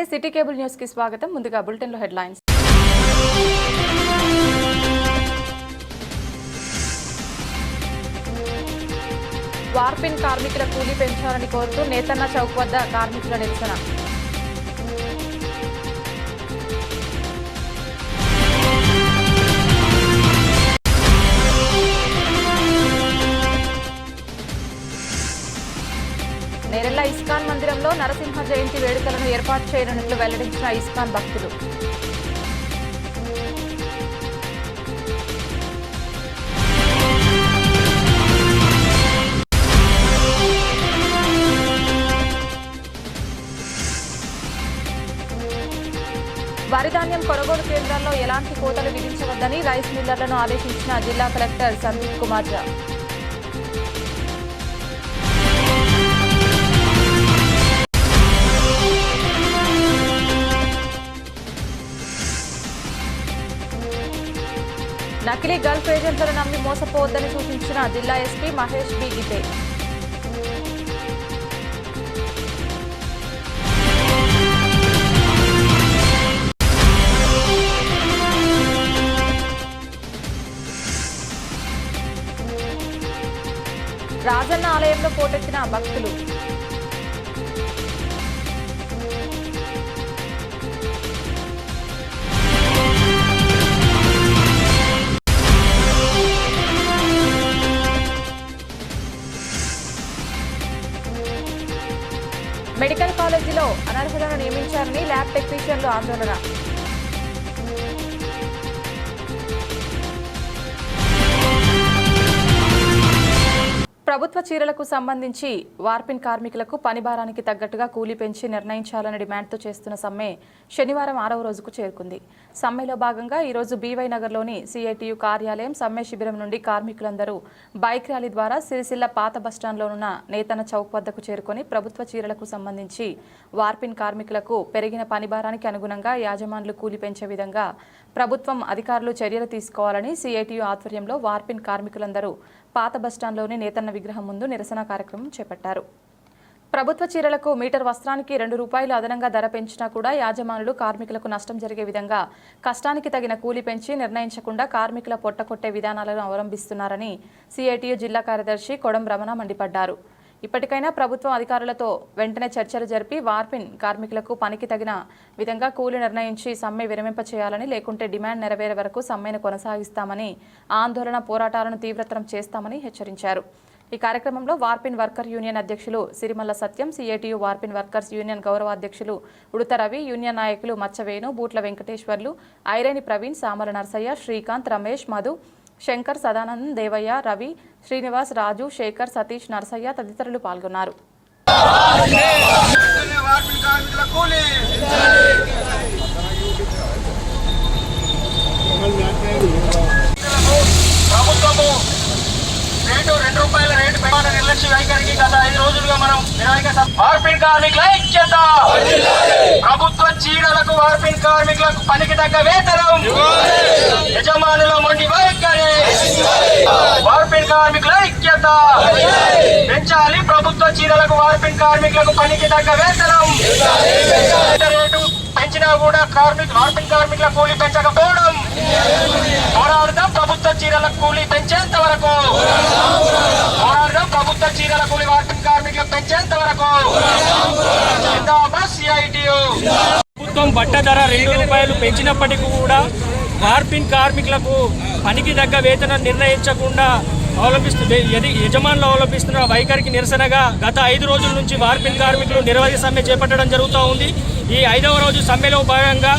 City cable news కి స్వాగతం. ముందుగా బులెటిన్ లో హెడ్లైన్స్. వార్పిన్ కార్మికుల కూలీ పెంచాలని కోరుతూ నేతన్న చౌక్ వద్ద కార్మికుల నిరసన. నేరెళ్ల ఇస్కాన్ మందిరంలో నరసింహ జయంతి వేడుకలను ఏర్పాటు చేయనున్నట్లు వెల్లడించిన ఇస్కాన్ భక్తులు. వరిధాన్యం కొనుగోలు కేంద్రాల్లో ఎలాంటి కోతలు విధించవద్దని రైస్ మిల్లర్లను ఆదేశించిన జిల్లా కలెక్టర్ సందీప్ కుమార్ ఝా. నకిలీ గల్ఫ్ ఏజెంట్లను నమ్మి మోసపోవద్దని సూచించిన జిల్లా ఎస్పీ మహేష్ బి గితే. రాజన్న ఆలయంలో పోటెత్తిన భక్తులు. మెడికల్ కాలేజీలో అనర్హులను నియమించారని ల్యాబ్ టెక్నీషియన్లు ఆందోళన. ప్రభుత్వ చీరలకు సంబంధించి వార్పిన్ కార్మికులకు పని భారానికి తగ్గట్టుగా కూలీ పెంచి నిర్ణయించాలని డిమాండ్తో చేస్తున్న సమ్మె శనివారం 6వ రోజుకు చేరుకుంది. సమ్మెలో భాగంగా ఈరోజు బీవై నగర్లోని సిఐటియు కార్యాలయం సమ్మె శిబిరం నుండి కార్మికులందరూ బైక్ ర్యాలీ ద్వారా సిరిసిల్ల పాత బస్టాండ్లోనున్న నేతన్న చౌక్ వద్దకు చేరుకొని ప్రభుత్వ చీరలకు సంబంధించి వార్పిన్ కార్మికులకు పెరిగిన పని భారానికి అనుగుణంగా యాజమాన్లు కూలీ పెంచే విధంగా ప్రభుత్వం అధికారులు చర్యలు తీసుకోవాలని సిఐటియు ఆధ్వర్యంలో వార్పిన్ కార్మికులందరూ పాత బస్టాండ్లోని నేతన్న విగ్రహం ముందు నిరసన కార్యక్రమం చేపట్టారు. ప్రభుత్వ చీరలకు మీటర్ వస్త్రానికి ₹2 అదనంగా ధర పెంచినా కూడా యాజమానులు కార్మికులకు నష్టం జరిగే విధంగా కష్టానికి తగిన కూలీ పెంచి నిర్ణయించకుండా కార్మికుల పొట్టకొట్టే విధానాలను అవలంబిస్తున్నారని సిఐటియు జిల్లా కార్యదర్శి కొడం రమణ మండిపడ్డారు. ఇప్పటికైనా ప్రభుత్వం అధికారులతో వెంటనే చర్చలు జరిపి వార్పిన్ కార్మికులకు పనికి తగిన విధంగా కూలీ నిర్ణయించి సమ్మె విరమింపచేయాలని, లేకుంటే డిమాండ్ నెరవేరే వరకు సమ్మెను కొనసాగిస్తామని, ఆందోళన పోరాటాలను తీవ్రతరం చేస్తామని హెచ్చరించారు. ఈ కార్యక్రమంలో వార్పిన్ వర్కర్ యూనియన్ అధ్యక్షులు సిరిమల్ల సత్యం, సిఐటియు వార్పిన్ వర్కర్స్ యూనియన్ గౌరవ అధ్యక్షులు ఉడుత రవి, యూనియన్ నాయకులు మచ్చవేణు, బూట్ల వెంకటేశ్వర్లు, ఐరేని ప్రవీణ్, సామల నర్సయ్య, శ్రీకాంత్, రమేష్, మధు, శంకర్, సదానంద్, దేవయ్య, రవి, శ్రీనివాస్, రాజు, శేఖర్, సతీష్, నర్సయ్య తదితరులు పాల్గొన్నారు. ₹2 రేటు పెంచిన నిర్లక్ష్య వైఖరికి గత 5 రోజులుగా మనం వార్పిన్ కార్మికుల ఐక్యత. ప్రభుత్వ చీరలకు వార్పిన్ కార్మికులకు పనికి తగ్గ వేతనం, యజమానుల మొండి వైఖరి. వార్పిన్ కార్మికుల ఐక్యత పెంచాలి. ప్రభుత్వ చీరలకు వార్పిన్ కార్మికులకు పనికి తగ్గ వేతనం. రేటు పెంచినా కూడా వార్పిన్ కార్మికుల కూలీ పెంచకపోవడం. పోరాడదాం ప్రభుత్వ చీరలకు కూలీ పెంచేంత వరకు. పోరాడదాం ప్రభుత్వ చీరల కూలీ వార్పిన్ కార్మికులకు పెంచేంత వరకు. ప్రభుత్వం బట్ట ధర ₹2 పెంచినప్పటికీ కూడా వార్పిన్ కార్మికులకు పనికి తగ్గ వేతనం నిర్ణయించకుండా యజమానులు అవలంబిస్తున్న వైఖరికి నిరసనగా గత 5 రోజుల నుంచి వార్పిన్ కార్మికులు నిరవధి సమ్మె చేపట్టడం జరుగుతూ ఉంది. ఈ 5వ రోజు సమ్మెలో భాగంగా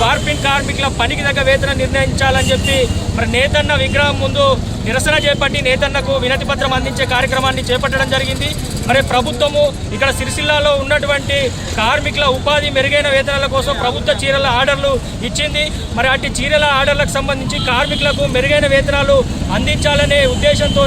వార్పిన్ కార్మికుల పనికి తగ్గ వేతనం నిర్ణయించాలని చెప్పి మరి నేతన్న విగ్రహం ముందు నిరసన చేపట్టి నేతన్నకు వినతి పత్రం అందించే కార్యక్రమాన్ని చేపట్టడం జరిగింది. మరి ప్రభుత్వము ఇక్కడ సిరిసిల్లాలో ఉన్నటువంటి కార్మికుల ఉపాధి మెరుగైన వేతనాల కోసం ప్రభుత్వ చీరల ఆర్డర్లు ఇచ్చింది. మరి అట్టి చీరల ఆర్డర్లకు సంబంధించి కార్మికులకు మెరుగైన వేతనాలు అందించాలనే ఉద్దేశంతో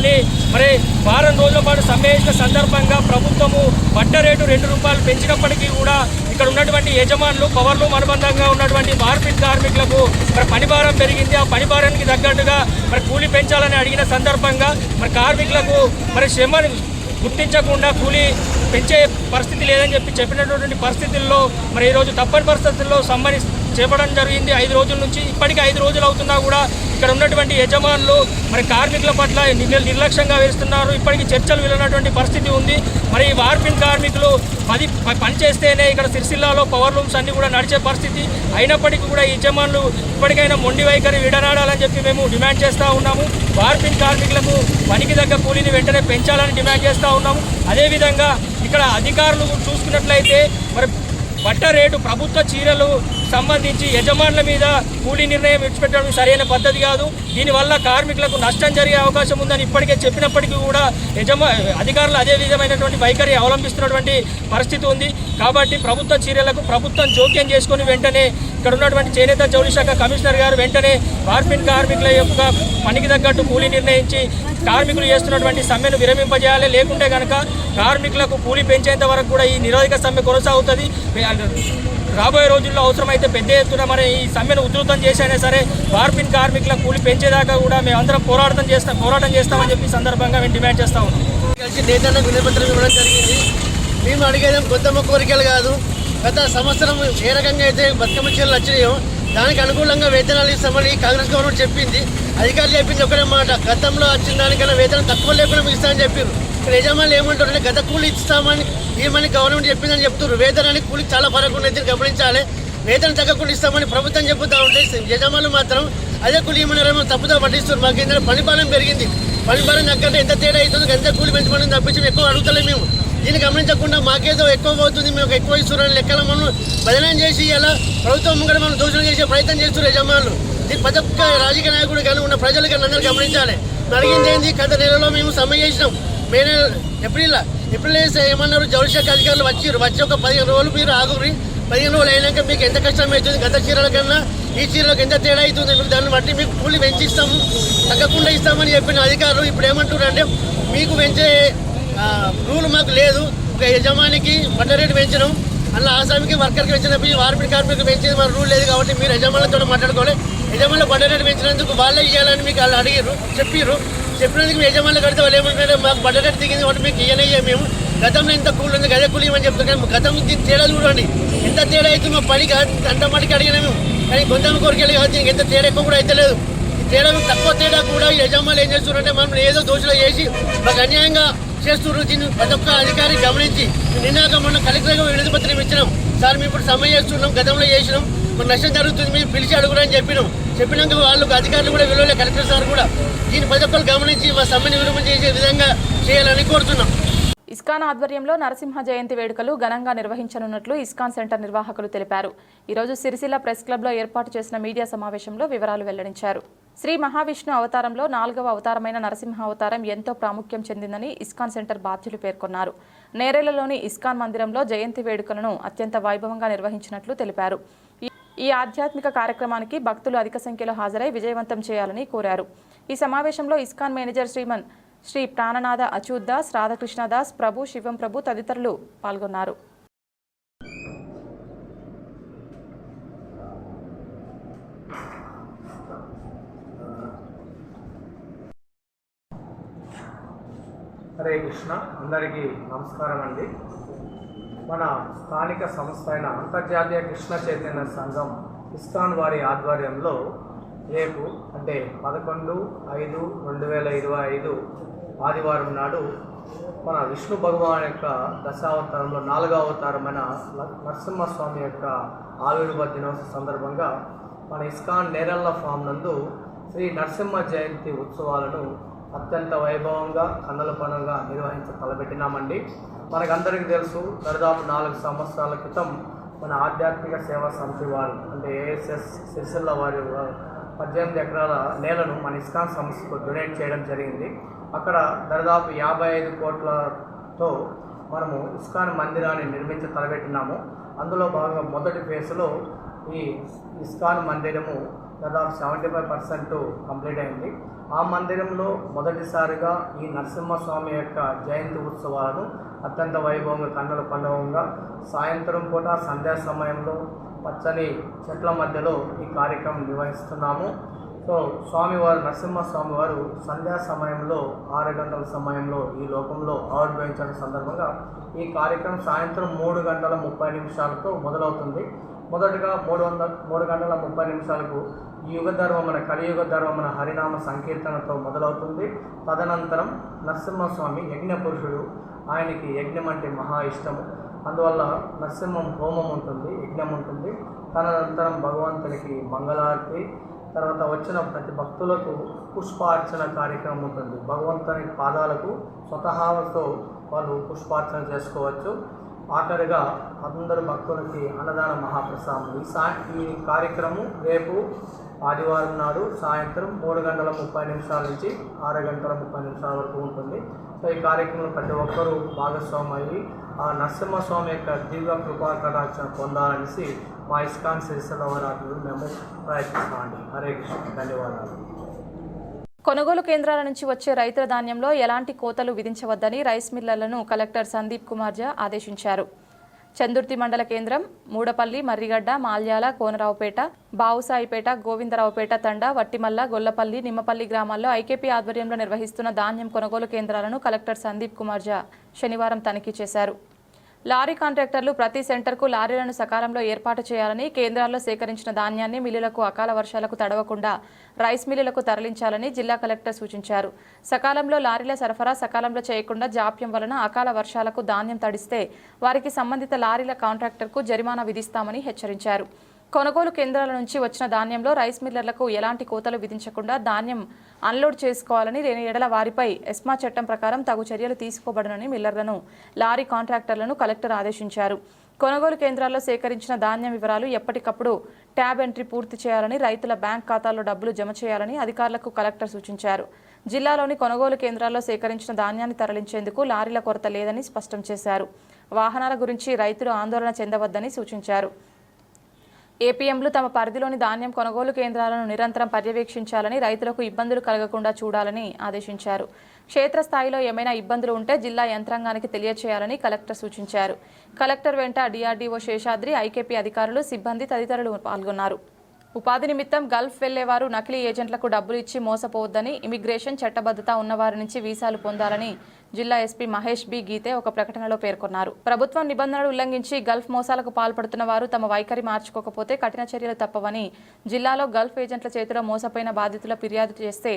మరి వారం రోజుల పాటు సమ్మె చేసిన సందర్భంగా ప్రభుత్వము బట్ట రేటు ₹2 పెంచినప్పటికీ కూడా ఇక్కడ ఉన్నటువంటి యజమానులు పవర్లు అనుబంధంగా ఉన్నటువంటి వార్పిన్ కార్మికులకు మరి పనిభారం పెరిగింది. ఆ పనిభారానికి తగ్గట్టుగా మరి కూలీ పెంచాలని అడిగిన సందర్భంగా మరి కార్మికులకు మరి శ్రమను గుర్తించకుండా కూలీ పెంచే పరిస్థితి లేదని చెప్పినటువంటి పరిస్థితుల్లో మరి ఈరోజు తప్పని పరిస్థితుల్లో సమ్మని చేపట్టడం జరిగింది. 5 రోజుల నుంచి ఇప్పటికీ 5 రోజులు అవుతున్నా కూడా ఇక్కడ ఉన్నటువంటి యజమానులు మరి కార్మికుల పట్ల నిర్లక్ష్యంగా వేస్తున్నారు. ఇప్పటికీ చర్చలు వెళ్ళినటువంటి పరిస్థితి ఉంది. మరి వార్పిన్ కార్మికులు పని చేస్తేనే ఇక్కడ సిరిసిల్లాలో పవర్ లూమ్స్ అన్ని కూడా నడిచే పరిస్థితి అయినప్పటికీ కూడా ఈ యజమానులు ఇప్పటికైనా మొండి వైఖరి విడనాడాలని చెప్పి మేము డిమాండ్ చేస్తూ ఉన్నాము. వార్పిన్ కార్మికులకు పనికి తగ్గ కూలీని వెంటనే పెంచాలని డిమాండ్ చేస్తూ ఉన్నాము. అదేవిధంగా ఇక్కడ అధికారులు చూసుకున్నట్లయితే మరి బట్ట రేటు ప్రభుత్వ చీరలు సంబంధించి యజమానుల మీద కూలీ నిర్ణయం విడిచిపెట్టడం సరైన పద్ధతి కాదు. దీనివల్ల కార్మికులకు నష్టం జరిగే అవకాశం ఉందని ఇప్పటికే చెప్పినప్పటికీ కూడా అధికారులు అదే విధమైనటువంటి వైఖరి అవలంబిస్తున్నటువంటి పరిస్థితి ఉంది. కాబట్టి ప్రభుత్వ చీరలకు ప్రభుత్వం జోక్యం చేసుకుని వెంటనే ఇక్కడ ఉన్నటువంటి చేనేత జౌళి శాఖ కమిషనర్ గారు వెంటనే వార్పిన్ కార్మికుల యొక్క పనికి తగ్గట్టు కూలీ నిర్ణయించి కార్మికులు చేస్తున్నటువంటి సమ్మెను విరమింపజేయాలి. లేకుంటే కనుక కార్మికులకు కూలీ పెంచేంత వరకు కూడా ఈ నిరోధక సమ్మె కొనసాగుతుంది. రాబోయే రోజుల్లో అవసరమైతే పెద్ద ఎత్తున మన ఈ సమ్మెను ఉధృతం చేసైనా సరే వార్పిన్ కార్మికుల కూలీ పెంచేదాకా కూడా మేము అందరం పోరాటం చేస్తామని చెప్పి సందర్భంగా మేము డిమాండ్ చేస్తా ఉన్నాం. కలిసి నేతలకు వినపత్రం ఇవ్వడం జరిగింది. మేము అడిగేది కొత్త కోరికలు కాదు. గత సంవత్సరం ఏ రకంగా అయితే బతుకమ్మ చీరలు వచ్చినాయో దానికి అనుకూలంగా వేతనాలు ఇస్తామని కాంగ్రెస్ గవర్నమెంట్ చెప్పింది. అధికారులు చెప్పింది ఒకటే మాట, గతంలో వచ్చిన దానికన్నా వేతనం తక్కువ లేకుండా మీకు ఇస్తామని చెప్పారు. ఇక్కడ యజమానులు ఏమంటారంటే గత కూలి ఇస్తామని ఏమని గవర్నమెంట్ చెప్పిందని చెప్తారు. వేతనానికి కూలి చాలా ఫరక్ ఉన్నది, గమనించాలి. వేతనం తగ్గకుండా ఇస్తామని ప్రభుత్వం చెబుతూ ఉంటే యజమానులు మాత్రం అదే కూలి ఏమన్నారేమో తప్పుదా పట్టిస్తారు. మాకు ఏంటంటే పనిపాలన పెరిగింది, పనిపాలన తగ్గట్టు ఎంత తేడా అవుతుంది ఎంత కూలి పెంచమని తప్పించి ఎక్కువ అడుగుతలే మేము. దీన్ని గమనించకుండా మాకేదో ఎక్కువ పోతుంది, మేము ఎక్కువ ఇస్తున్నారని లెక్కల మనం బదనాం చేసి ఇలా ప్రభుత్వం ముంగడ మనం దోషులు చేసే ప్రయత్నం చేస్తున్నారు యజమానులు. దీని ప్రతి ఒక్క రాజకీయ నాయకుడు కానీ ఉన్న ప్రజలు కానీ అందరూ గమనించాలి. అడిగింది ఏంది, గత నెలలో మేము సమ్మె చేసినాం. మే నెల ఏప్రిల్ వేస్తే ఏమన్నారు, జౌళి శాఖ అధికారులు వచ్చి ఒక 15 రోజులు మీరు ఆగురి, 15 రోజులు అయినాక మీకు ఎంత కష్టం అవుతుంది, గత చీరల కన్నా ఈ చీరలకు ఎంత తేడా అవుతుంది, మీకు దాన్ని బట్టి మీకు కూలి పెంచిస్తాము తగ్గకుండా ఇస్తామని చెప్పిన అధికారులు ఇప్పుడు ఏమంటున్నారు అంటే మీకు పెంచే రూల్ మాకు లేదు. ఒక యజమానికి బట్ట రేటు పెంచడం, అలా ఆసామికి వర్కర్కి పెంచినప్పుడు వార్పిన్ కార్మికులకు పెంచేది మన రూల్ లేదు. కాబట్టి మీరు యజమానులతో మాట్లాడుకోవాలి. యజమానులు బట్ట రేటు పెంచినందుకు వాళ్ళే ఇవ్వాలని మీకు వాళ్ళు అడిగారు, చెప్పినందుకు మీ యజమానులు కడితే వాళ్ళు ఏమంటారంటే మాకు బట్ట రేటు దిగింది కాబట్టి మీకు ఇయ్యనయ్యే మేము గతంలో ఎంత కూలి ఉంది గదే కూలి ఇవ్వని చెప్తాం. గతం దీనికి తేడా చూడండి ఎంత తేడా అవుతుంది. మా పనికి అంత మటుకు అడిగినా మేము, కానీ గొంతమ్మ కోరికలు కాబట్టి దీనికి ఎంత తేడా ఎక్కువ కూడా అయితే లేదు. తేడా తక్కువ తేడా కూడా యజమానులు ఏం చేస్తున్నారంటే మనం ఏదో దోషులు చేసి మాకు అన్యాయంగా చేస్తున్నారు. దీన్ని ప్రతి ఒక్క అధికారి గమనించి నిన్నాక మనం కలెక్టర్గా వినతి పత్రం ఇచ్చినాం. సార్ మేము ఇప్పుడు సమ్మె చేస్తున్నాం, గతంలో చేసినాం, మన నష్టం జరుగుతుంది, మీరు పిలిచి అడుగురని చెప్పినాక వాళ్ళకు అధికారులు కూడా విలువలే కలెక్టర్ సార్ కూడా దీన్ని ప్రతి ఒక్కరు గమనించి మా సమ్మెని విలువ చేసే విధంగా చేయాలని కోరుతున్నాం. ఇస్కాన్ ఆధ్వర్యంలో నరసింహ జయంతి వేడుకలు ఘనంగా నిర్వహించనున్నట్లు ఇస్కాన్ సెంటర్ నిర్వాహకులు తెలిపారు. ఈరోజు సిరిసిల్ల ప్రెస్ క్లబ్లో ఏర్పాటు చేసిన మీడియా సమావేశంలో వివరాలు వెల్లడించారు. శ్రీ మహావిష్ణు అవతారంలో 4వ అవతారమైన నరసింహ అవతారం ఎంతో ప్రాముఖ్యం చెందిందని ఇస్కాన్ సెంటర్ బాధ్యులు పేర్కొన్నారు. నేరేళ్లలోని ఇస్కాన్ మందిరంలో జయంతి వేడుకలను అత్యంత వైభవంగా నిర్వహించినట్లు తెలిపారు. ఈ ఆధ్యాత్మిక కార్యక్రమానికి భక్తులు అధిక సంఖ్యలో హాజరై విజయవంతం చేయాలని కోరారు. ఈ సమావేశంలో ఇస్కాన్ మేనేజర్ శ్రీ ప్రాణనాథ అచ్యుత్ దాస్, రాధాకృష్ణదాస్, ప్రభు, శివం ప్రభు తదితరులు పాల్గొన్నారు. హరే కృష్ణ, అందరికీ నమస్కారం అండి. మన స్థానిక సంస్థ అయిన అంతర్జాతీయ కృష్ణ చైతన్య సంఘం ఇస్కాన్ వారి ఆధ్వర్యంలో రేపు అంటే 11/5/2025 ఆదివారం నాడు మన విష్ణు భగవాన్ యొక్క దశావతారంలో 4వ అవతారమైన నరసింహస్వామి యొక్క ఆవిర్భావ దినోత్సవ సందర్భంగా మన ఇస్కాన్ నేరళ్ళ ఫామ్ నందు శ్రీ నరసింహ జయంతి ఉత్సవాలను అత్యంత వైభవంగా కన్నుల పండుగగా తలపెట్టినామండి. మనకందరికీ తెలుసు, దాదాపు 4 సంవత్సరాల క్రితం మన ఆధ్యాత్మిక సేవా సమితి వారు అంటే ASS సిరిసిల్ల వారి 18 ఎకరాల నేలను మన ఇస్కాన్ సంస్థకు డొనేట్ చేయడం జరిగింది. అక్కడ దాదాపు 55 కోట్లతో మనము ఇస్కాన్ మందిరాన్ని తలపెట్టినాము. అందులో భాగంగా మొదటి ఫేజ్లో ఈ ఇస్కాన్ మందిరము దాదాపు 75% కంప్లీట్ అయింది. ఆ మందిరంలో మొదటిసారిగా ఈ నరసింహస్వామి యొక్క జయంతి ఉత్సవాలను అత్యంత వైభవంగా కన్నుల పండుగగా సాయంత్రం పూట సంధ్యా సమయంలో పచ్చని చెట్ల మధ్యలో ఈ కార్యక్రమం నిర్వహిస్తున్నాము. ఈ సో స్వామివారు నరసింహస్వామివారు సంధ్యా సమయంలో 6 గంటల సమయంలో ఈ లోకంలో ఆవిర్భవించిన సందర్భంగా ఈ కార్యక్రమం సాయంత్రం 3 గంటల 30 నిమిషాలతో మొదలవుతుంది. మొదటగా 3 గంటల 30 నిమిషాలకు యుగ ధర్మమున కలియుగ ధర్మమున హరినామ సంకీర్తనతో మొదలవుతుంది. తదనంతరం నరసింహస్వామి యజ్ఞ పురుషుడు, ఆయనకి యజ్ఞం అంటే మహా ఇష్టము, అందువల్ల నరసింహం హోమం ఉంటుంది, యజ్ఞం ఉంటుంది. తదనంతరం భగవంతునికి మంగళారతి, తర్వాత వచ్చిన ప్రతి భక్తులకు పుష్పార్చన కార్యక్రమం ఉంటుంది. భగవంతుని పాదాలకు స్వతహాతో వాళ్ళు పుష్పార్చన చేసుకోవచ్చు. ఆఖరిగా అందరు భక్తులకి అన్నదాన మహాప్రసాదం. ఈ కార్యక్రమం రేపు ఆదివారం నాడు సాయంత్రం 3 గంటల 30 నిమిషాల నుంచి 6 గంటల 30 నిమిషాల వరకు ఉంటుంది. సో ఈ కార్యక్రమంలో ప్రతి ఒక్కరూ భాగస్వామి అయ్యి ఆ నరసింహస్వామి యొక్క దివ్య కృపా కటాక్షణ పొందాలనేసి మా ఇస్కాన్ సిరిసిల్ల వారు మేము ప్రయత్నిస్తామండి. హరే కృష్ణ. ధన్యవాదాలు. కొనుగోలు కేంద్రాల నుంచి వచ్చే రైతుల ధాన్యంలో ఎలాంటి కోతలు విధించవద్దని రైస్ మిల్లర్లను కలెక్టర్ సందీప్ కుమార్ ఝా ఆదేశించారు. చందుర్తి మండల కేంద్రం, మూడపల్లి, మర్రిగడ్డ, మాల్యాల, కోనరావుపేట, బావుసాయిపేట, గోవిందరావుపేట తండా, వట్టిమల్ల, గొల్లపల్లి, నిమ్మపల్లి గ్రామాల్లో ఐకేపీ ఆధ్వర్యంలో నిర్వహిస్తున్న ధాన్యం కొనుగోలు కేంద్రాలను కలెక్టర్ సందీప్ కుమార్ ఝా శనివారం తనిఖీ చేశారు. లారీ కాంట్రాక్టర్లు ప్రతి సెంటర్కు లారీలను సకాలంలో ఏర్పాటు చేయాలని, కేంద్రాల్లో సేకరించిన ధాన్యాన్ని మిల్లులకు అకాల వర్షాలకు తడవకుండా రైస్ మిల్లులకు తరలించాలని జిల్లా కలెక్టర్ సూచించారు. సకాలంలో లారీల సరఫరా సకాలంలో చేయకుండా జాప్యం వలన అకాల వర్షాలకు ధాన్యం తడిస్తే వారికి సంబంధిత లారీల కాంట్రాక్టర్కు జరిమానా విధిస్తామని హెచ్చరించారు. కొనుగోలు కేంద్రాల నుంచి వచ్చిన ధాన్యంలో రైస్ మిల్లర్లకు ఎలాంటి కోతలు విధించకుండా ధాన్యం అన్లోడ్ చేసుకోవాలని, లేని ఎడల వారిపై ఎస్మా చట్టం ప్రకారం తగు చర్యలు తీసుకోబడనని మిల్లర్లను, లారీ కాంట్రాక్టర్లను కలెక్టర్ ఆదేశించారు. కొనుగోలు కేంద్రాల్లో సేకరించిన ధాన్యం వివరాలు ఎప్పటికప్పుడు ట్యాబ్ ఎంట్రీ పూర్తి చేయాలని, రైతుల బ్యాంక్ ఖాతాల్లో డబ్బులు జమ చేయాలని అధికారులకు కలెక్టర్ సూచించారు. జిల్లాలోని కొనుగోలు కేంద్రాల్లో సేకరించిన ధాన్యాన్ని తరలించేందుకు లారీల కొరత లేదని స్పష్టం చేశారు. వాహనాల గురించి రైతులు ఆందోళన చెందవద్దని సూచించారు. ఏపీఎంలు తమ పరిధిలోని ధాన్యం కొనుగోలు కేంద్రాలను నిరంతరం పర్యవేక్షించాలని, రైతులకు ఇబ్బందులు కలగకుండా చూడాలని ఆదేశించారు. క్షేత్రస్థాయిలో ఏమైనా ఇబ్బందులు ఉంటే జిల్లా యంత్రాంగానికి తెలియచేయాలని కలెక్టర్ సూచించారు. కలెక్టర్ వెంట డిఆర్డీఓ శేషాద్రి, ఐకేపీ అధికారులు, సిబ్బంది తదితరులు పాల్గొన్నారు. ఉపాధి నిమిత్తం గల్ఫ్ వెళ్లేవారు నకిలీ ఏజెంట్లకు డబ్బులు ఇచ్చి మోసపోవద్దని, ఇమిగ్రేషన్ చట్టబద్ధత ఉన్నవారి నుంచి వీసాలు పొందాలని జిల్లా ఎస్పీ మహేష్ బి గీతే ఒక ప్రకటనలో పేర్కొన్నారు. ప్రభుత్వం నిబంధనలు ఉల్లంఘించి గల్ఫ్ మోసాలకు పాల్పడుతున్న వారు తమ వైఖరి మార్చుకోకపోతే కఠిన చర్యలు తప్పవని, జిల్లాలో గల్ఫ్ ఏజెంట్ల చేతిలో మోసపోయిన బాధితుల ఫిర్యాదు చేస్తే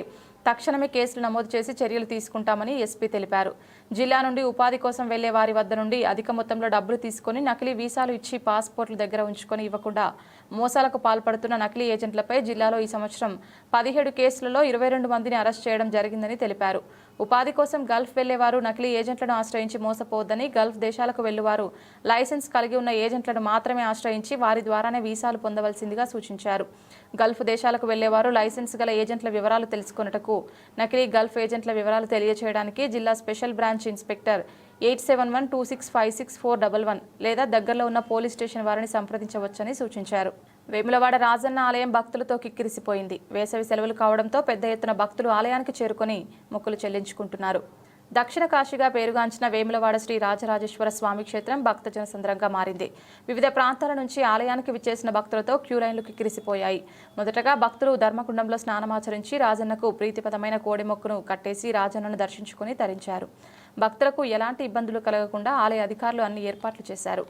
తక్షణమే కేసులు నమోదు చేసి చర్యలు తీసుకుంటామని ఎస్పీ తెలిపారు. జిల్లా నుండి ఉపాధి కోసం వెళ్లే వారి వద్ద నుండి అధిక మొత్తంలో డబ్బులు తీసుకుని నకిలీ వీసాలు ఇచ్చి పాస్పోర్ట్ల దగ్గర ఉంచుకొని ఇవ్వకుండా మోసాలకు పాల్పడుతున్న నకిలీ ఏజెంట్లపై జిల్లాలో ఈ సంవత్సరం 17 కేసులలో 22 మందిని అరెస్ట్ చేయడం జరిగిందని తెలిపారు. ఉపాధి కోసం గల్ఫ్ వెళ్లేవారు నకిలీ ఏజెంట్లను ఆశ్రయించి మోసపోవద్దని, గల్ఫ్ దేశాలకు వెళ్లేవారు లైసెన్స్ కలిగి ఉన్న ఏజెంట్లను మాత్రమే ఆశ్రయించి వారి ద్వారానే వీసాలు పొందవలసిందిగా సూచించారు. గల్ఫ్ దేశాలకు వెళ్లేవారు లైసెన్స్ గల ఏజెంట్ల వివరాలు తెలుసుకొనుటకు, నకిలీ గల్ఫ్ ఏజెంట్ల వివరాలు తెలియచేయడానికి జిల్లా స్పెషల్ బ్రాంచ్ ఇన్స్పెక్టర్ 8712656411 లేదా దగ్గరలో ఉన్న పోలీస్ స్టేషన్ వారిని సంప్రదించవచ్చని సూచించారు. వేములవాడ రాజన్న ఆలయం భక్తులతో కిక్కిరిసిపోయింది. వేసవి సెలవులు కావడంతో పెద్ద ఎత్తున భక్తులు ఆలయానికి చేరుకొని మొక్కులు చెల్లించుకుంటున్నారు. దక్షిణ కాశీగా పేరుగాంచిన వేములవాడ శ్రీ రాజరాజేశ్వర స్వామి క్షేత్రం భక్తజన సంద్రంగా మారింది. వివిధ ప్రాంతాల నుంచి ఆలయానికి విచ్చేసిన భక్తులతో క్యూ లైన్లు కిక్కిరిసిపోయాయి. మొదటగా భక్తులు ధర్మకుండంలో స్నానమాచరించి రాజన్నకు ప్రీతిపదమైన కోడి మొక్కును కట్టేసి రాజన్నను దర్శించుకుని తరించారు. భక్తులకు ఎలాంటి ఇబ్బందులు కలగకుండా ఆలయ అధికారులు అన్ని ఏర్పాట్లు చేశారు.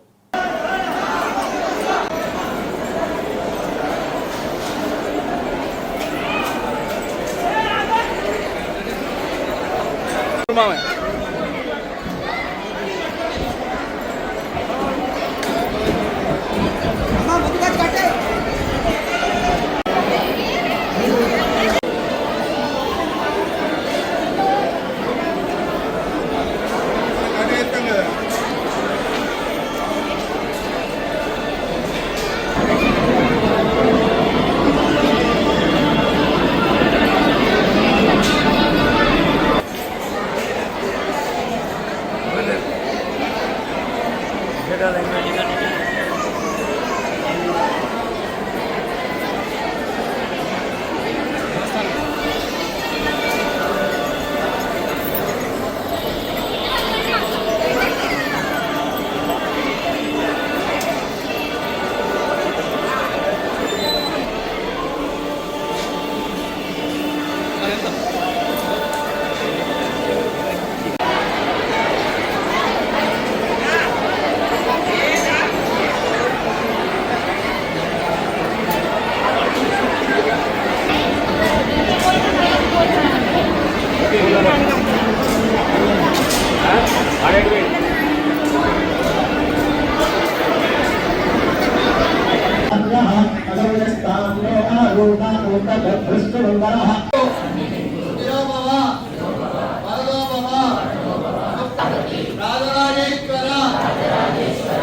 రాజరాజేశ్వర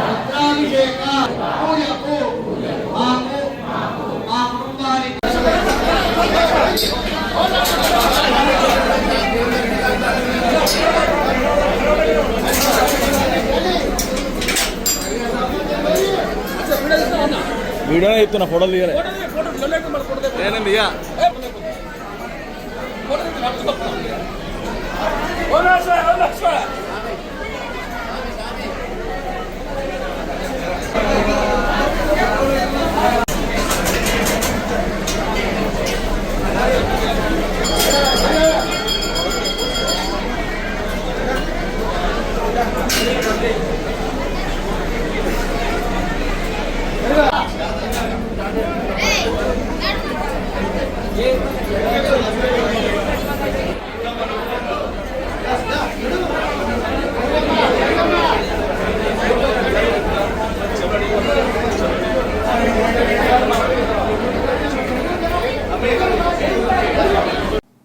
రుద్రాభిషేక పూజకు మాకు మా కుటుంబానికి వీడియో చెప్తున్నా ఫోటోలు తీయాలి నేనేంది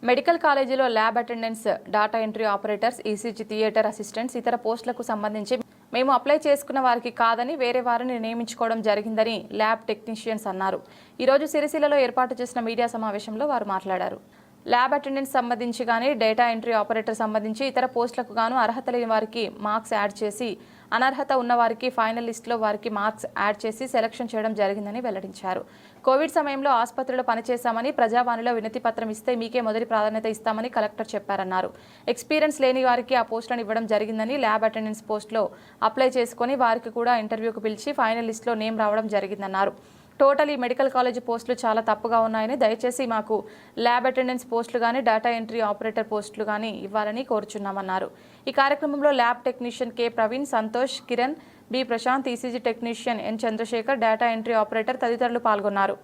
మెడికల్ కాలేజీలో lab attendance, data entry operators, ECG theatre assistants ఇతర పోస్టులకు సంబంధించి మేము అప్లై చేసుకున్న వారికి కాదని వేరే వారిని నియమించుకోవడం జరిగిందని ల్యాబ్ టెక్నీషియన్స్ అన్నారు. ఈరోజు సిరిసిల్లలో ఏర్పాటు చేసిన మీడియా సమావేశంలో వారు మాట్లాడారు. ల్యాబ్ అటెండెన్స్ సంబంధించి కానీ డేటా ఎంట్రీ ఆపరేటర్ సంబంధించి ఇతర పోస్టులకు గాను అర్హత లేని వారికి మార్క్స్ యాడ్ చేసి, అనర్హత ఉన్న వారికి ఫైనల్ లిస్టులో వారికి మార్క్స్ యాడ్ చేసి సెలక్షన్ చేయడం జరిగిందని వెల్లడించారు. కోవిడ్ సమయంలో ఆసుపత్రిలో పనిచేశామని ప్రజావాణిలో వినతి పత్రం ఇస్తే మీకే మొదటి ప్రాధాన్యత ఇస్తామని కలెక్టర్ చెప్పారన్నారు. ఎక్స్పీరియన్స్ లేని వారికి ఆ పోస్టులను ఇవ్వడం జరిగిందని, ల్యాబ్ అటెండెన్స్ పోస్టులో అప్లై చేసుకుని వారికి కూడా ఇంటర్వ్యూకు పిలిచి ఫైనల్ లిస్టులో నేమ్ రావడం జరిగిందన్నారు. టోటల్ ఈ మెడికల్ కాలేజ్ పోస్టులు చాలా తప్పుగా ఉన్నాయని, దయచేసి మాకు ల్యాబ్ అటెండెన్స్ పోస్టులు కానీ డేటా ఎంట్రీ ఆపరేటర్ పోస్టులు కానీ ఇవ్వాలని కోరుచున్నామన్నారు. ఈ కార్యక్రమంలో lab technician K Praveen, Santosh, Kiran, B Prashanth, ECG technician N Chandrashekar, data entry operator తదితరులు పాల్గొన్నారు.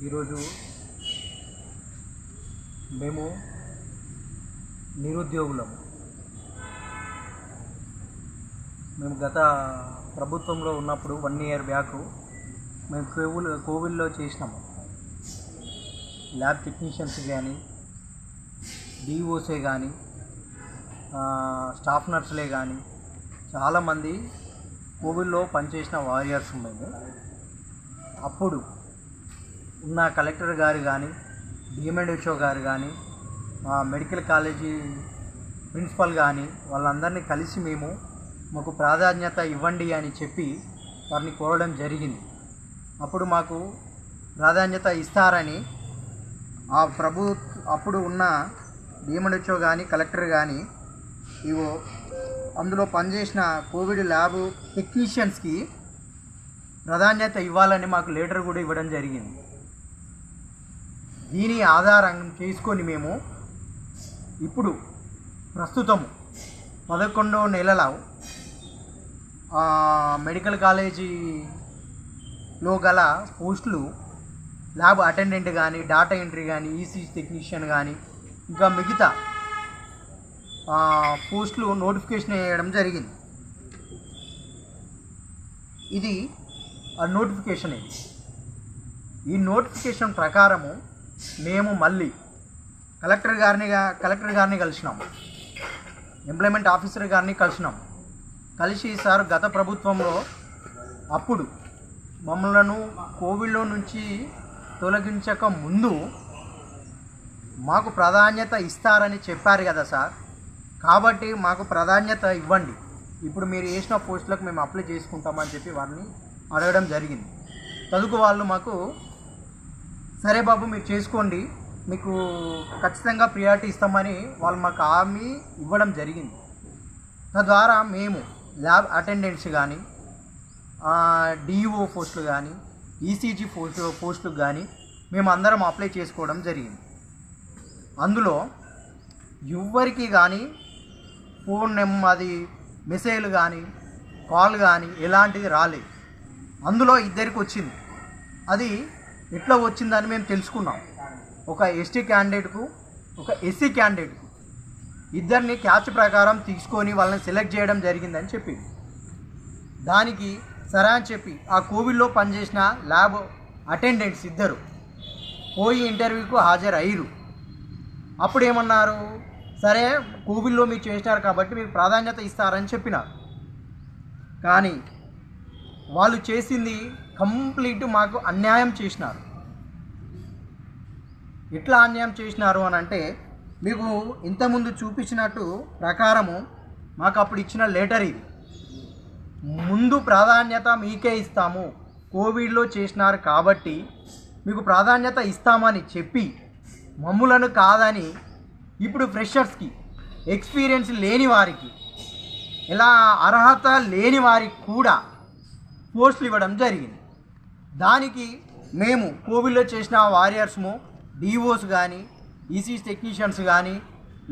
ఈరోజు మేము నిరుద్యోగులము. మేము గత ప్రభుత్వంలో ఉన్నప్పుడు 1 year బ్యాక్ మేము కోవిడ్లో చేసినాము. ల్యాబ్ టెక్నీషియన్స్ కానీ, డిఓసే కానీ, స్టాఫ్ నర్సులే కానీ చాలామంది కోవిడ్లో పనిచేసిన వారియర్స్ మేము. అప్పుడు ఉన్న కలెక్టర్ గారు కానీ, డిఎంఎండ్హెచ్ఓ గారు కానీ, మెడికల్ కాలేజీ ప్రిన్సిపల్ కానీ వాళ్ళందరినీ కలిసి మాకు ప్రాధాన్యత ఇవ్వండి అని చెప్పి వారిని కోరడం జరిగింది. అప్పుడు మాకు ప్రాధాన్యత ఇస్తారని అప్పుడు ఉన్న డిఎంఎండ్హెచ్ఓ కానీ, కలెక్టర్ కానీ అందులో పనిచేసిన కోవిడ్ ల్యాబ్ టెక్నీషియన్స్కి ప్రాధాన్యత ఇవ్వాలని మాకు లెటర్ కూడా ఇవ్వడం జరిగింది. దీని ఆధారం చేసుకొని మేము ఇప్పుడు ప్రస్తుతము 11వ నెలలో మెడికల్ కాలేజీలో గల పోస్టులు ల్యాబ్ అటెండెంట్ కానీ, డాటా ఎంట్రీ కానీ, ఈసీజీ టెక్నీషియన్ కానీ ఇంకా మిగతా పోస్టులు నోటిఫికేషన్ వేయడం జరిగింది. ఇది నోటిఫికేషన్. ఈ నోటిఫికేషన్ ప్రకారము మేము మళ్ళీ కలెక్టర్ గారిని కలిసినాము, ఎంప్లాయ్మెంట్ ఆఫీసర్ గారిని కలిసి సార్ గత ప్రభుత్వంలో అప్పుడు మమ్మల్ని కోవిడ్లో నుంచి తొలగించక ముందు మాకు ప్రాధాన్యత ఇస్తారని చెప్పారు కదా సార్, కాబట్టి మాకు ప్రాధాన్యత ఇవ్వండి, ఇప్పుడు మీరు వేసిన పోస్టులకు మేము అప్లై చేసుకుంటామని చెప్పి వారిని అడగడం జరిగింది. తదుకు వాళ్ళు మాకు సరే బాబు మీరు చేసుకోండి, మీకు ఖచ్చితంగా ప్రియారిటీ ఇస్తామని వాళ్ళు మాకు హామీ ఇవ్వడం జరిగింది. తద్వారా మేము ల్యాబ్ అటెండెంట్స్ కానీ, డిఓ పోస్టులు కానీ, ఈసీజీ పోస్టులకు కానీ మేము అందరం అప్లై చేసుకోవడం జరిగింది. అందులో ఎవ్వరికి కానీ ఫోన్ నెంబర్, అది మెసేజ్లు కానీ, కాల్ కానీ ఎలాంటిది రాలేదు. అందులో ఇద్దరికి వచ్చింది. అది ఎట్లా వచ్చిందని మేము తెలుసుకున్నాం. ఒక ఎస్టీ క్యాండిడేట్కు ఒక ఎస్సీ క్యాండిడేట్కు ఇద్దరిని క్యాచ్ ప్రకారం తీసుకొని వాళ్ళని సెలెక్ట్ చేయడం జరిగిందని చెప్పింది. దానికి సరే అని చెప్పి ఆ కోవిడ్లో పనిచేసిన ల్యాబ్ అటెండెంట్స్ ఇద్దరు పోయి ఇంటర్వ్యూకు హాజరయ్యారు. అప్పుడు ఏమన్నారు, సరే కోవిడ్లో మీరు చేసినారు కాబట్టి మీకు ప్రాధాన్యత ఇస్తారని చెప్పినారు. కానీ వాళ్ళు చేసింది కంప్లీట్ మాకు అన్యాయం చేసినారు. ఎట్లా అన్యాయం చేసినారు అని అంటే, మీకు ఇంతకుముందు చూపించినట్టు ప్రకారము మాకు అప్పుడు ఇచ్చిన లెటర్ ఇది. ముందు ప్రాధాన్యత మీకే ఇస్తాము, కోవిడ్లో చేసినారు కాబట్టి మీకు ప్రాధాన్యత ఇస్తామని చెప్పి మమ్ములను కాదని ఇప్పుడు ఫ్రెషర్స్కి, ఎక్స్పీరియన్స్ లేని వారికి, ఇలా అర్హత లేని వారికి కూడా పోస్టులు ఇవ్వడం జరిగింది. దానికి మేము కోవిడ్లో చేసిన వారియర్స్ము, డిఓస్ కానీ, ఈసీ టెక్నీషియన్స్ కానీ,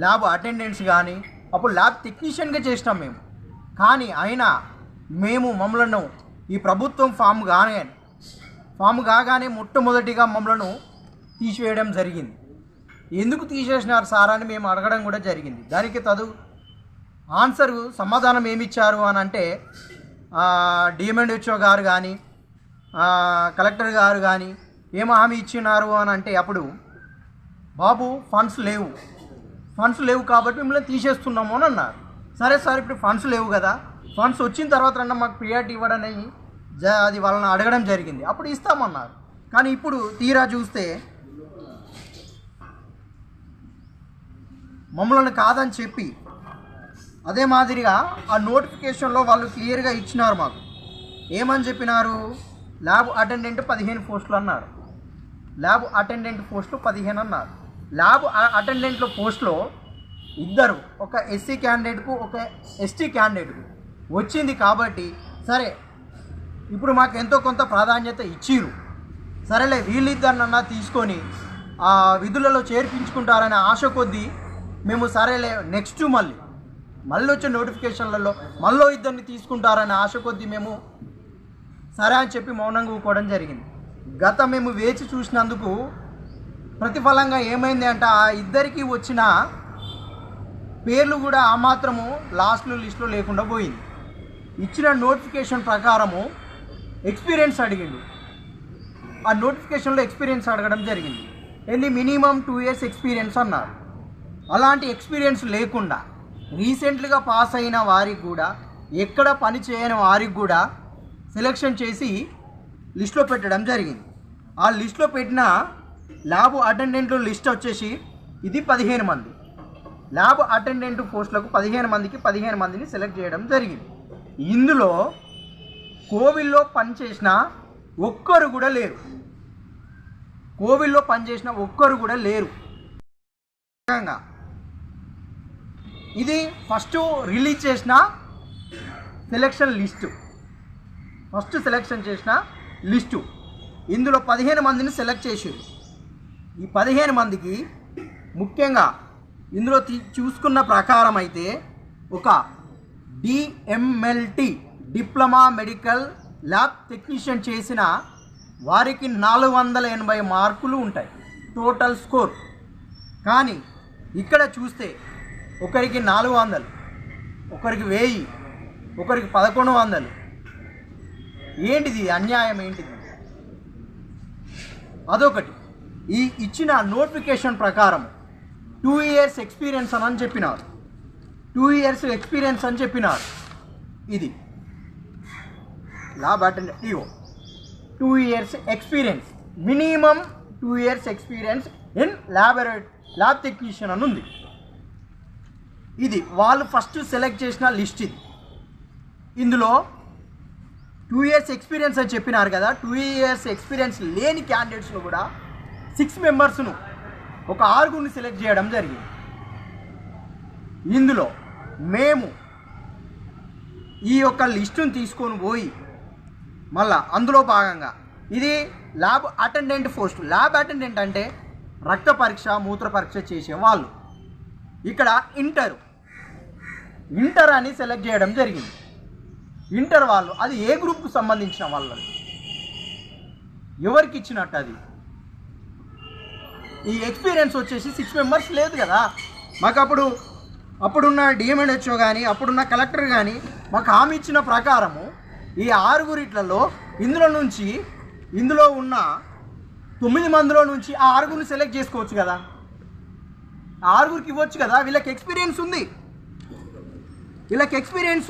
ల్యాబ్ అటెండెంట్స్ కానీ, అప్పుడు ల్యాబ్ టెక్నీషియన్గా చేసినాం మేము. కానీ అయినా మమ్మలను ఈ ప్రభుత్వం ఫామ్ కాగానే మొట్టమొదటిగా మమ్మలను తీసివేయడం జరిగింది. ఎందుకు తీసేసినారు సార్ అని మేము అడగడం కూడా జరిగింది. దానికి ఆన్సర్ సమాధానం ఏమిచ్చారు అని అంటే, డిఎంఎండ్హెచ్ఓ గారు కానీ కలెక్టర్ గారు కానీ ఏం హామీ ఇచ్చినారు అని అంటే, అప్పుడు బాబు ఫండ్స్ లేవు కాబట్టి మిమ్మల్ని తీసేస్తున్నాము అని అన్నారు. సరే సార్, ఇప్పుడు ఫండ్స్ లేవు కదా, ఫండ్స్ వచ్చిన తర్వాత మాకు ప్రియారిటీ ఇవ్వడని అది వాళ్ళని అడగడం జరిగింది. అప్పుడు ఇస్తామన్నారు. కానీ ఇప్పుడు తీరా చూస్తే మమ్మల్ని కాదని చెప్పి, అదే మాదిరిగా ఆ నోటిఫికేషన్లో వాళ్ళు క్లియర్గా ఇచ్చినారు మాకు. ఏమని చెప్పినారు, ల్యాబ్ అటెండెంట్ 15 పోస్టులు అన్నారు, ల్యాబ్ అటెండెంట్ పోస్టులు 15 అన్నారు. ల్యాబ్ అటెండెంట్ల పోస్టులో ఇద్దరు, ఒక ఎస్సీ క్యాండిడేట్కు ఒక ఎస్టీ క్యాండిడేట్కు వచ్చింది కాబట్టి, సరే ఇప్పుడు మాకు ఎంతో కొంత ప్రాధాన్యత ఇచ్చిరు, సరేలే వీళ్ళిద్దరినన్నా తీసుకొని ఆ విధులలో చేర్పించుకుంటారనే ఆశ కొద్దీ మేము సరేలే నెక్స్ట్ మళ్ళీ వచ్చే నోటిఫికేషన్లలో మళ్ళీ ఇద్దరిని తీసుకుంటారనే ఆశ కొద్దీ మేము సరే అని చెప్పి మౌనంగా ఊకోవడం జరిగింది. మేము వేచి చూసినందుకు ప్రతిఫలంగా ఏమైంది అంటే, ఆ ఇద్దరికి వచ్చిన పేర్లు కూడా ఆ మాత్రము లిస్టులో లేకుండా పోయింది. ఇచ్చిన నోటిఫికేషన్ ప్రకారము ఎక్స్పీరియన్స్ అడిగిండు. ఆ నోటిఫికేషన్లో ఎక్స్పీరియన్స్ అడగడం జరిగింది. మినిమం 2 years ఎక్స్పీరియన్స్ అన్నారు. అలాంటి ఎక్స్పీరియన్స్ లేకుండా రీసెంట్గా పాస్ అయిన వారికి కూడా, ఎక్కడ పని చేయని వారికి కూడా సెలెక్షన్ చేసి లిస్టులో పెట్టడం జరిగింది. ఆ లిస్టులో పెట్టిన ల్యాబ్ అటెండెంట్లు లిస్ట్ వచ్చేసి ఇది 15 మంది. ల్యాబ్ అటెండెంట్ పోస్టులకు 15 మందిని సెలెక్ట్ చేయడం జరిగింది. ఇందులో కోవిడ్లో పనిచేసిన ఒక్కరు కూడా లేరు. ఇది ఫస్ట్ రిలీజ్ చేసిన సెలెక్షన్ లిస్టు. ఇందులో 15 మందిని సెలెక్ట్ చేశారు. ఈ 15 మందికి ముఖ్యంగా ఇందులో చూసుకున్న ప్రకారం అయితే ఒక DMLT diploma medical lab technician చేసిన వారికి 480 మార్కులు ఉంటాయి టోటల్ స్కోర్. కానీ ఇక్కడ చూస్తే ఒకరికి 400, ఒకరికి 1000, ఒకరికి 1100. ఏంటిది అన్యాయం? ఏంటిది? అదొకటి. ఈ ఇచ్చిన నోటిఫికేషన్ ప్రకారం 2 years ఎక్స్పీరియన్స్ అని చెప్పినారు. 2 years ఎక్స్పీరియన్స్ అని చెప్పినారు. ఇది lab attendant 2 years experience, minimum 2 years experience in lab technician అని ఉంది. ఇది వాళ్ళు ఫస్ట్ సెలెక్ట్ చేసిన లిస్ట్. ఇది ఇందులో 2 years ఎక్స్పీరియన్స్ అని చెప్పినారు కదా, 2 years ఎక్స్పీరియన్స్ లేని క్యాండిడేట్స్లో కూడా 6 మెంబర్స్ను, ఒక 6గురిని సెలెక్ట్ చేయడం జరిగింది. ఇందులో మేము ఈ యొక్క లిస్టును తీసుకొని పోయి మళ్ళా అందులో భాగంగా ఇది lab attendant post. Lab attendant అంటే రక్త పరీక్ష, మూత్ర పరీక్ష చేసేవాళ్ళు. ఇక్కడ ఇంటర్ అని సెలెక్ట్ చేయడం జరిగింది. ఇంటర్ వాళ్ళు అది ఏ గ్రూప్కు సంబంధించిన వాళ్ళు. ఎవరికి ఇచ్చినట్టు అది? ఈ ఎక్స్పీరియన్స్ వచ్చేసి 6 మెంబర్స్ లేదు కదా మాకు. అప్పుడున్న డిఎంఎన్హెచ్ఓ కానీ అప్పుడున్న కలెక్టర్ కానీ మాకు హామీ ఇచ్చిన ప్రకారము ఈ 6 ఇందులో ఉన్న 9 మందిలో నుంచి ఆ 6 సెలెక్ట్ చేసుకోవచ్చు కదా, ఆ 6కి ఇవ్వచ్చు కదా. వీళ్ళకి ఎక్స్పీరియన్స్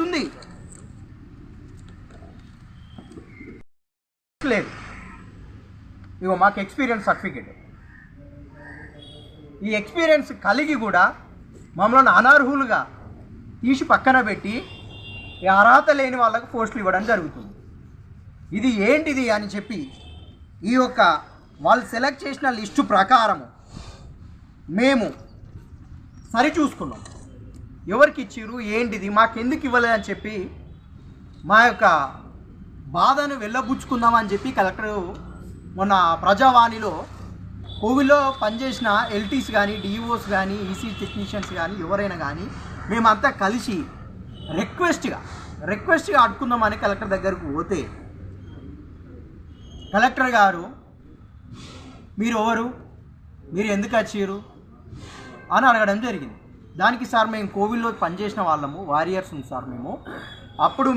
ఉంది. లేదు, ఇగో మాకు ఎక్స్పీరియన్స్ సర్టిఫికేట్. ఈ ఎక్స్పీరియన్స్ కలిగి కూడా మమ్మల్ని అనర్హులుగా తీసి పక్కన పెట్టి ఈ అర్హత లేని వాళ్ళకు పోస్టులు ఇవ్వడం జరుగుతుంది. ఇది ఏంటిది అని చెప్పి ఈ యొక్క వాళ్ళు సెలెక్ట్ చేసిన లిస్టు ప్రకారము మేము సరిచూసుకున్నాం. ఎవరికి ఇచ్చిర్రు, ఏంటిది, మాకెందుకు ఇవ్వలేదని చెప్పి మా యొక్క బాధను వెళ్ళబుచ్చుకుందామని చెప్పి కలెక్టర్ మొన్న ప్రజావాణిలో కోవిల్లో పనిచేసిన ఎల్టీస్ కానీ డిఓస్ కానీ ఈసీ టెక్నీషియన్స్ కానీ ఎవరైనా కానీ మేమంతా కలిసి రిక్వెస్ట్గా అడుక్కుందామని కలెక్టర్ దగ్గరకు పోతే కలెక్టర్ గారు మీరు ఎవరు, మీరు ఎందుకు వచ్చారు అని అడగడం జరిగింది. దానికి సార్ మేము కోవిల్లో పనిచేసిన వాళ్ళము, వారియర్స్ ఉంది సార్ మేము. అప్పుడు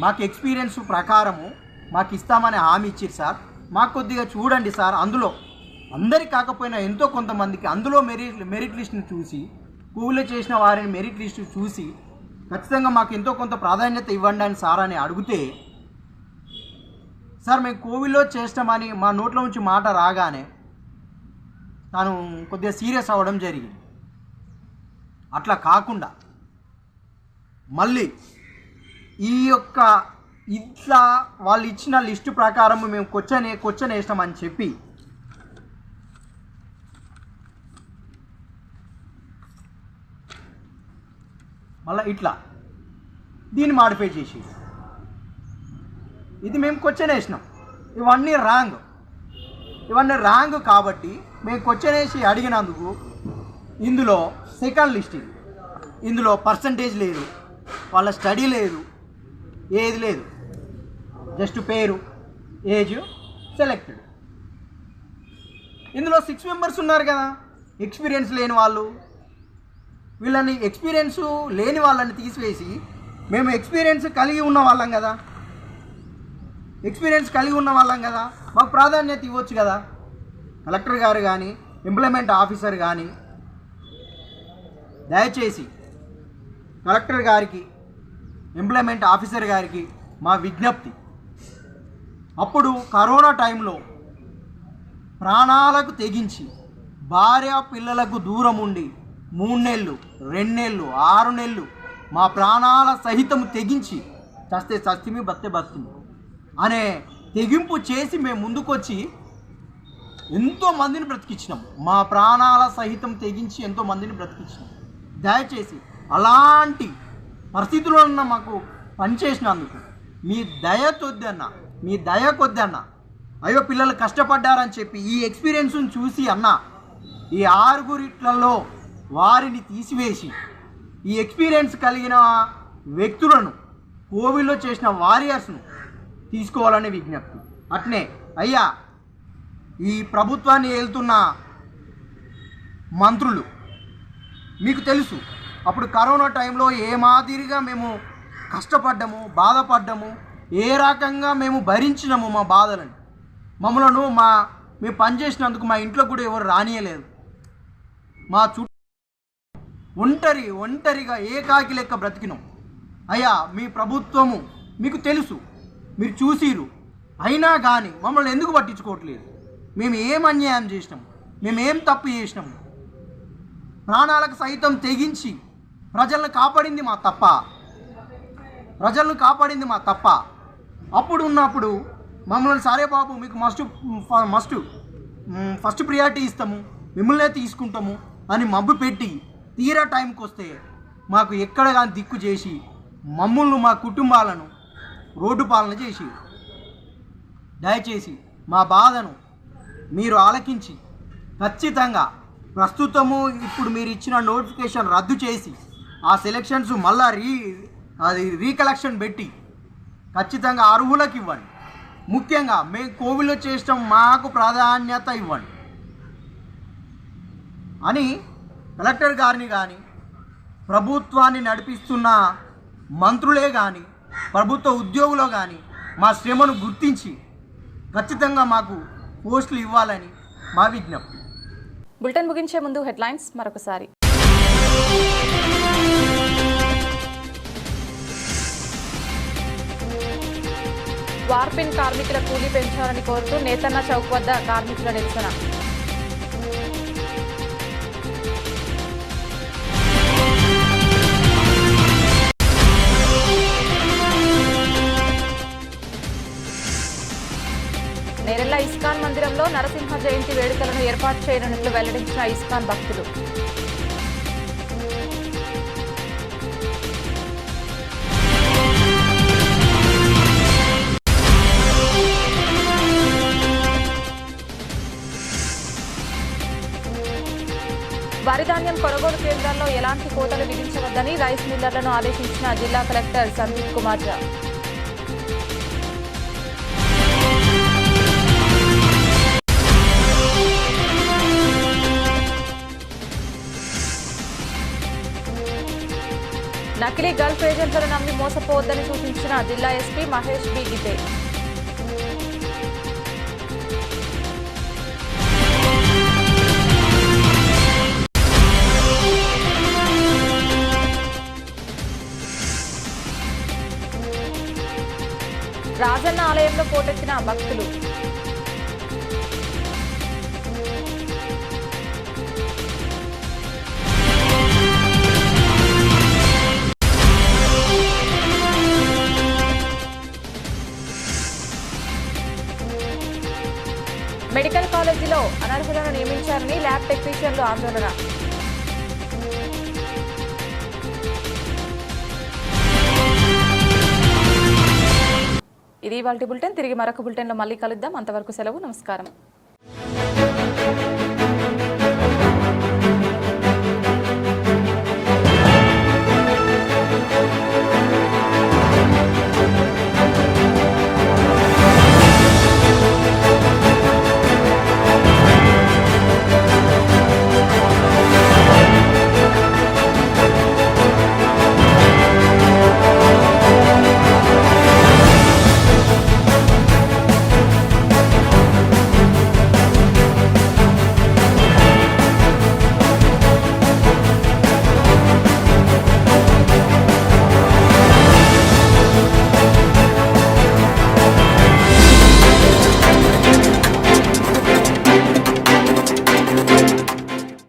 మాకు ఎక్స్పీరియన్స్ ప్రకారము మాకు ఇస్తామని హామీ ఇచ్చారు సార్. మాకు కొద్దిగా చూడండి సార్, అందులో అందరికి కాకపోయినా ఎంతో కొంతమందికి అందులో మెరిట్ లిస్ట్ని చూసి కోవిల్లో చేసిన వారిని మెరిట్ లిస్ట్ చూసి ఖచ్చితంగా మాకు ఎంతో కొంత ప్రాధాన్యత ఇవ్వండి అని సార్ అని అడిగితే సార్ మేము కోవిల్లో చేస్తామని మా నోట్లో నుంచి మాట రాగానే తాను కొద్దిగా సీరియస్ అవ్వడం జరిగింది. అట్లా కాకుండా మళ్ళీ ఈ యొక్క ఇట్లా వాళ్ళు ఇచ్చిన లిస్టు ప్రకారం మేము క్వశ్చన్ వేస్తామని చెప్పి మళ్ళీ ఇట్లా దీన్ని మాడిఫై చేసి ఇది మేము క్వశ్చన్ వేసినాం. ఇవన్నీ రాంగ్ కాబట్టి మేము క్వశ్చన్ వేసి అడిగినందుకు ఇందులో సెకండ్ లిస్ట్, ఇందులో పర్సంటేజ్ లేదు, వాళ్ళ స్టడీ లేదు, ఏది లేదు, జస్ట్ పేరు, ఏజ్, సెలెక్టెడ్. ఇందులో 6 మెంబర్స్ ఉన్నారు కదా ఎక్స్పీరియన్స్ లేని వాళ్ళు. వీళ్ళని ఎక్స్పీరియన్స్ లేని వాళ్ళని తీసివేసి మేము ఎక్స్పీరియన్స్ కలిగి ఉన్న వాళ్ళం కదా, మాకు ప్రాధాన్యత ఇవ్వచ్చు కదా. కలెక్టర్ గారు కానీ ఇంప్లిమెంట్ ఆఫీసర్ కానీ దయచేసి కలెక్టర్ గారికి ఇంప్లిమెంట్ ఆఫీసర్ గారికి మా విజ్ఞప్తి, అప్పుడు కరోనా టైంలో ప్రాణాలకు తెగించి భార్య పిల్లలకు దూరం ఉండి 3 నెలలు 2 నెలలు 6 నెలలు మా ప్రాణాల సహితం తెగించి చస్తే చస్తిమి బతే బతుమి అనే తెగింపు చేసి మేము ముందుకొచ్చి ఎంతోమందిని బ్రతికించినాం. మా ప్రాణాల సహితం తెగించి ఎంతోమందిని బ్రతికించినాం. దయచేసి అలాంటి పరిస్థితుల్లో ఉన్న మాకు పనిచేసినందుకు మీ దయ కొద్దన్న అయ్యో పిల్లలు కష్టపడ్డారని చెప్పి ఈ ఎక్స్పీరియన్స్ని చూసి ఈ 6 వారిని తీసివేసి ఈ ఎక్స్పీరియన్స్ కలిగిన వ్యక్తులను కోవిల్లో చేసిన వారియర్స్ను తీసుకోవాలనే విజ్ఞప్తి. అట్నే అయ్యా ఈ ప్రభుత్వాన్ని ఏలుతున్న మంత్రులు మీకు తెలుసు, అప్పుడు కరోనా టైంలో ఏ మాదిరిగా మేము కష్టపడ్డాము, బాధపడ్డాము, ఏ రకంగా మేము భరించినాము మా బాధలను. మమ్మలను మేము పనిచేసినందుకు మా ఇంట్లో కూడా ఎవరు రానియలేదు. మా చుట్టూ ఒంటరిగా ఏకాకి లెక్క బ్రతికినాం. అయ్యా మీ ప్రభుత్వము మీకు తెలుసు, మీరు చూసిరు, అయినా కానీ మమ్మల్ని ఎందుకు పట్టించుకోవట్లేదు? మేము ఏం అన్యాయం చేసినాము, మేము ఏం తప్పు చేసినాము? ప్రాణాలకు సైతం తెగించి ప్రజలను కాపాడింది మా తప్ప. అప్పుడు ఉన్నప్పుడు మమ్మల్ని సరే బాబు మీకు ఫస్ట్ ప్రియారిటీ ఇస్తాము, మిమ్మల్నే తీసుకుంటాము అని మబ్బు పెట్టి తీరా టైంకి వస్తే మాకు ఎక్కడ కానీ దిక్కు చేసి మమ్మల్ని మా కుటుంబాలను రోడ్డు పాలన చేసి. దయచేసి మా బాధను మీరు ఆలకించి ఖచ్చితంగా ప్రస్తుతము ఇప్పుడు మీరు ఇచ్చిన నోటిఫికేషన్ రద్దు చేసి ఆ సెలక్షన్స్ మళ్ళా రీకలెక్షన్ పెట్టి ఖచ్చితంగా అర్హులకు ఇవ్వండి. ముఖ్యంగా మేము కోవిడ్లో చేసడం మాకు ప్రాధాన్యత ఇవ్వండి అని కలెక్టర్ గారిని కానీ ప్రభుత్వాన్ని నడిపిస్తున్న మంత్రులే కానీ ప్రభుత్వ ఉద్యోగులు కానీ మా శ్రమను గుర్తించి ఖచ్చితంగా మాకు పోస్టులు ఇవ్వాలని మా విజ్ఞప్తి. బులెటిన్ ముగించే ముందు హెడ్లైన్స్ మరొకసారి. వార్పిన్ కార్మికుల కూలీ పెంచాలని కోరుతూ నేతన్న చౌక్ వద్ద కార్మికుల నిరసన. నేరెళ్ల ఇస్కాన్ మందిరంలో నరసింహ జయంతి వేడుకలను ఏర్పాటు చేయనున్నట్లు వెల్లడించిన ఇస్కాన్ భక్తులు. వరిధాన్యం కొనుగోలు కేంద్రాల్లో ఎలాంటి కోతలు విధించవద్దని రైస్ మిల్లర్లను ఆదేశించిన జిల్లా కలెక్టర్ సందీప్ కుమార్ ఝా. నకిలీ గల్ఫ్ ఏజెంట్లను నమ్మి మోసపోవద్దని సూచించిన జిల్లా ఎస్పీ మహేష్ బి గితే. రాజన్న ఆలయంలో పోటెత్తిన భక్తులు. మెడికల్ కాలేజీలో అనర్హులను నియమించారని ల్యాబ్ టెక్నీషియన్లు ఆందోళన. ఇది ఇవాల్టి బులెటిన్. తిరిగి మరొక బులెటిన్లో మళ్ళీ కలుద్దాం. అంతవరకు సెలవు. నమస్కారం.